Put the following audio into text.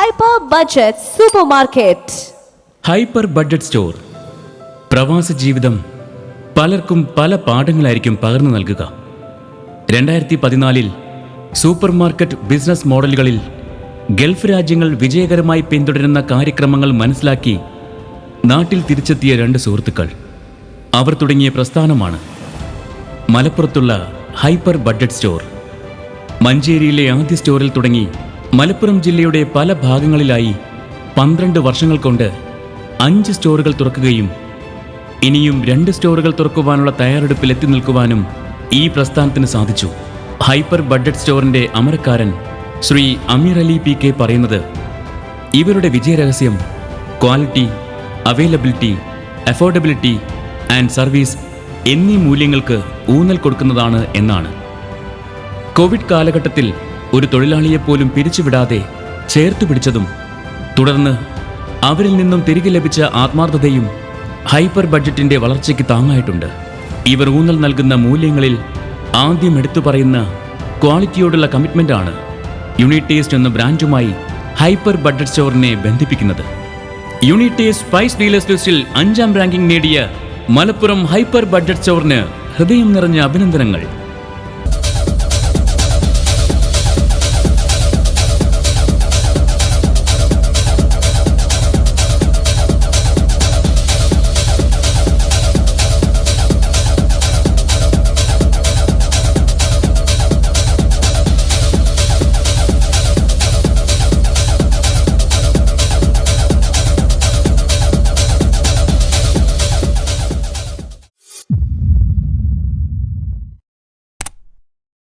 Hyper budget supermarket. Hyper budget store. പ്രവാസ ജീവിതം പലർക്കും പല പാഠങ്ങളായിരിക്കും പകർന്നു നൽകുക. 2014 സൂപ്പർ മാർക്കറ്റ് ബിസിനസ് മോഡലുകളിൽ ഗൾഫ് രാജ്യങ്ങൾ വിജയകരമായി പിന്തുടരുന്ന കാര്യക്രമങ്ങൾ മനസ്സിലാക്കി നാട്ടിൽ തിരിച്ചെത്തിയ 2 സുഹൃത്തുക്കൾ. അവർ തുടങ്ങിയ പ്രസ്ഥാനമാണ് മലപ്പുറത്തുള്ള ഹൈപ്പർ ബഡ്ജറ്റ് സ്റ്റോർ. മഞ്ചേരിയിലെ ആദ്യ സ്റ്റോറിൽ തുടങ്ങി മലപ്പുറം ജില്ലയുടെ പല ഭാഗങ്ങളിലായി 12 വർഷങ്ങൾ കൊണ്ട് 5 സ്റ്റോറുകൾ തുറക്കുകയും ഇനിയും 2 സ്റ്റോറുകൾ തുറക്കുവാനുള്ള തയ്യാറെടുപ്പിൽ എത്തി നിൽക്കുവാനും ഈ പ്രസ്ഥാനത്തിന് സാധിച്ചു. ഹൈപ്പർ ബഡ്ജറ്റ് സ്റ്റോറിന്റെ അമരക്കാരൻ ശ്രീ അമീർ അലി PK പറയുന്നത്, ഇവരുടെ വിജയരഹസ്യം quality, availability, affordability and service എന്നീ മൂല്യങ്ങൾക്ക് ഊന്നൽ കൊടുക്കുന്നതാണ് എന്നാണ്. കോവിഡ് കാലഘട്ടത്തിൽ ഒരു തൊഴിലാളിയെപ്പോലും പിരിച്ചുവിടാതെ ചേർത്തു പിടിച്ചതും തുടർന്ന് അവരിൽ നിന്നും തിരികെ ലഭിച്ച ആത്മാർത്ഥതയും ഹൈപ്പർ ബഡ്ജറ്റിന്റെ വളർച്ചയ്ക്ക് താങ്ങായിട്ടുണ്ട്. ഇവർ ഊന്നൽ നൽകുന്ന മൂല്യങ്ങളിൽ ആദ്യം എടുത്തു പറയുന്ന ക്വാളിറ്റിയോടുള്ള കമ്മിറ്റ്മെന്റ് ആണ് യുണിടേസ്റ്റ് എന്ന ബ്രാൻഡുമായി ഹൈപ്പർ ബഡ്ജറ്റ് സ്റ്റോറിനെ ബന്ധിപ്പിക്കുന്നത്. യുണിടേസ്റ്റ് സ്പൈസ് ഡീലേഴ്സ് ലിസ്റ്റിൽ 5ാം റാങ്കിംഗ് നേടിയ മലപ്പുറം ഹൈപ്പർ ബഡ്ജറ്റ് സ്റ്റോറിന് ഹൃദയം നിറഞ്ഞ അഭിനന്ദനങ്ങൾ.